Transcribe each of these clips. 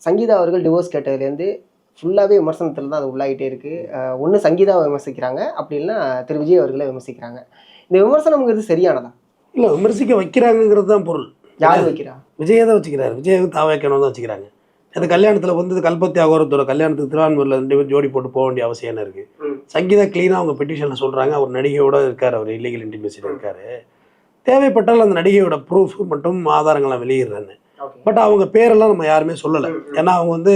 சங்கீதா அவர்கள் டிவோர்ஸ் கேட்டதுலேருந்து ஃபுல்லாகவே விமர்சனத்தில் தான் அது உள்ளாகிட்டே இருக்குது. ஒன்று சங்கீதாவை விமர்சிக்கிறாங்க, அப்படி இல்லைன்னா திரு விஜய் அவர்களை விமர்சிக்கிறாங்க. இந்த விமர்சனம்ங்கிறது சரியானதா? இல்லை, விமர்சிக்க வைக்கிறாங்கிறது தான் பொருள். யார் வைக்கிறா? விஜயை தான் வச்சுக்கிறாரு. விஜய் தான் வைக்கணும் தான் வச்சுக்கிறாங்க. அந்த கல்யாணத்தில் வந்து கல்பத்தி அகோரத்தோட கல்யாணத்துக்கு திருவான்மூரில் 2 பேர் ஜோடி போட்டு போக வேண்டிய அவசியம் என்ன இருக்குது? சங்கீதா க்ளீனாக அவங்க பெட்டிஷனில் சொல்கிறாங்க, அவர் நடிகையோட இருக்கார், அவர் இல்லீகல் இன்டிமேசியில் இருக்கார், தேவைப்பட்டால் அந்த நடிகையோட ப்ரூஃப் மற்றும் ஆதாரங்கள்லாம் வெளியிடுறேன்னு. பட் அவங்க பேரெல்லாம் நம்ம யாருமே சொல்லலை. ஏன்னா அவங்க வந்து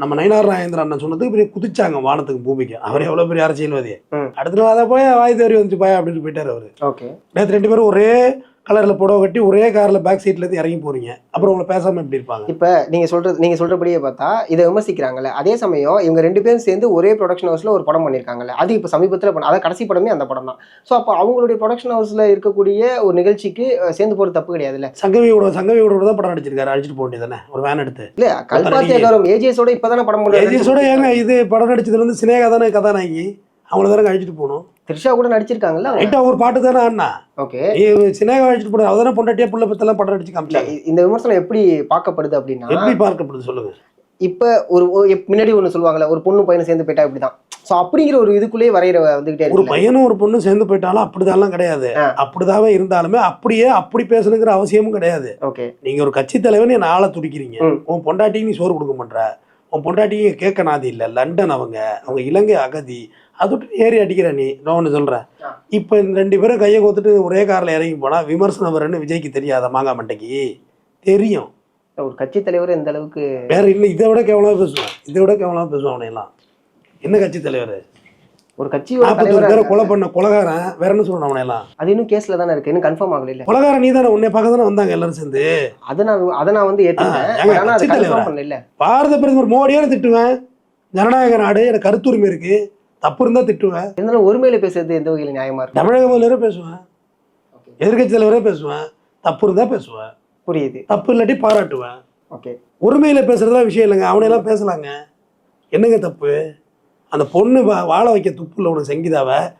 நம்ம நயினார் நாகேந்திர அண்ணன் சொன்னதுக்கு பெரிய குதிச்சாங்க வானத்துக்கு பூமிக்கு. அவர் எவ்வளோ பெரிய அரசியல்வாதி. அடுத்த நாள் அதை போய் வாய் தேறி வந்துச்சு பாயா அப்படின்னு போயிட்டார் அவர். ஓகே, நேற்று 2 பேரும் ஒரே கலரில் புடவை கட்டி ஒரே காரில் பேக் சீட்லேருந்து இறங்கி போகிறீங்க, அப்புறம் உங்களை பேசாமல் எப்படி இருப்பாங்க? இப்போ நீங்கள் சொல்கிறபடியே பார்த்தா இதை விமர்சிக்கிறாங்கல்ல, அதே சமயம் இவங்க 2 பேரும் சேர்ந்து ஒரே ப்ரொடக்ஷன் ஹவுஸில் ஒரு படம் பண்ணியிருக்காங்கல்ல, அது இப்போ சமீபத்தில் அதாவது கடைசி படமே அந்த படம் தான். ஸோ அப்போ அவங்களுடைய ப்ரொடக்ஷன் ஹவுஸில் இருக்கக்கூடிய ஒரு நிகழ்ச்சிக்கு சேர்ந்து போகிறது தப்பு கிடையாதுல்ல. சங்கவியோட தான் படம் நடிச்சிருக்காரு, அடிச்சுட்டு போக வேண்டியதானே ஒரு வேன் எடுத்து. இல்லை, கல்பாத்தி அகரம் ஏஜிஎஸோட இப்போ தானே படம் பண்ணுறாங்க. ஏஜிஎஸோட ஏங்க இது படம் நடிச்சதுல வந்து சினேகா தானே கதாநாயகி, அவங்கள தானே அழிச்சிட்டு போகணும். த்ரிஷா கூட நடிச்சிருக்காங்கல்ல, ரைட்டா ஒரு பாட்டு தானே ஆனா. ஓகே, சினேகா அழிச்சிட்டு போடுறது அவதானே பொண்டாட்டியா புள்ள பத்தெல்லாம் படம் நடிச்சு காமிச்சாங்க. இந்த விமர்சனம் எப்படி பார்க்கப்படுது அப்படின்னா, எப்படி பார்க்கப்படுது சொல்லுங்க? இப்போ முன்னாடி ஒன்று சொல்லுவாங்கல்ல, ஒரு பொண்ணு பையனை சேர்ந்து போயிட்டா இப்படி தான். ஸோ அப்படிங்கிற ஒரு இதுக்குள்ளேயே வரைகிற வந்துகிட்டே ஒரு பையனும் ஒரு பொண்ணும் சேர்ந்து போயிட்டாலும் அப்படிதான்லாம் கிடையாது. அப்படிதாவே இருந்தாலுமே அப்படி பேசணுங்கிற அவசியமும் கிடையாது. ஓகே, நீங்க ஒரு கட்சி தலைவன் என்ன ஆளை துடிக்கிறீங்க, உன் பொண்டாட்டிக்கு நீ சோறு கொடுக்க மாட்டேற, உன் பொண்டாட்டிக்கு கேட்க நாதி இல்லை, லண்டன் அவங்க இலங்கை அகதி, அது விட்டு ஏறி அடிக்கிற நீ. நான் ஒன்று சொல்கிறேன், இப்போ இந்த 2 பேரும் கையை கோத்துட்டு ஒரே காரில் இறங்கி போனால் விமர்சனம் வரும்னு விஜய்க்கு தெரியாத மாங்கா மண்டைக்கு தெரியும். ஒரு கட்சி தலைவர் இந்த அளவுக்கு வேற இல்லை, இதை விட கேவலமாக பேசுவான் அவனையெல்லாம். என்ன கட்சி தலைவர்? ஒரு கட்சி 40 பேரை கொலை பண்ண கொலகாரன், வேற என்ன சொல்லணும் அவனையெல்லாம்? அது இன்னும் கேஸ்ல தானே இருக்கு, இன்னும் கன்ஃபார்ம் ஆகல. இல்ல கொலகாரன் நீ தானே, உன்னை பார்க்க தானே வந்தாங்க எல்லாரும் சேர்ந்து. அதை நான் வந்து ஏற்றுக்கிட்டேன். பாரத பிரதமர் மோடியான திட்டுவேன், ஜனநாயக நாடு, எனக்கு கருத்துரிமை இருக்கு, தப்பு இருந்தா திட்டுவேன். இருந்தாலும் ஒருமையில பேசுறது எந்த வகையில் நியாயமா இருக்கு? தமிழக முதல்வரே பேசுவேன், எதிர்கட்சி தலைவரே பேசுவேன், தப்பு இருந்தா பேசுவேன், புரியுது, தப்பு இல்லாட்டி பாராட்டுவேன். ஓகே, ஒருமையில பேசுறதுலாம் விஷயம் இல்லைங்க, அவனையெல்லாம் பேசலாங்க. என்னங்க தப்பு? அந்த பொண்ணு வாழ வைக்க துப்பு இல்லை உனக்கு சங்கீதாவை,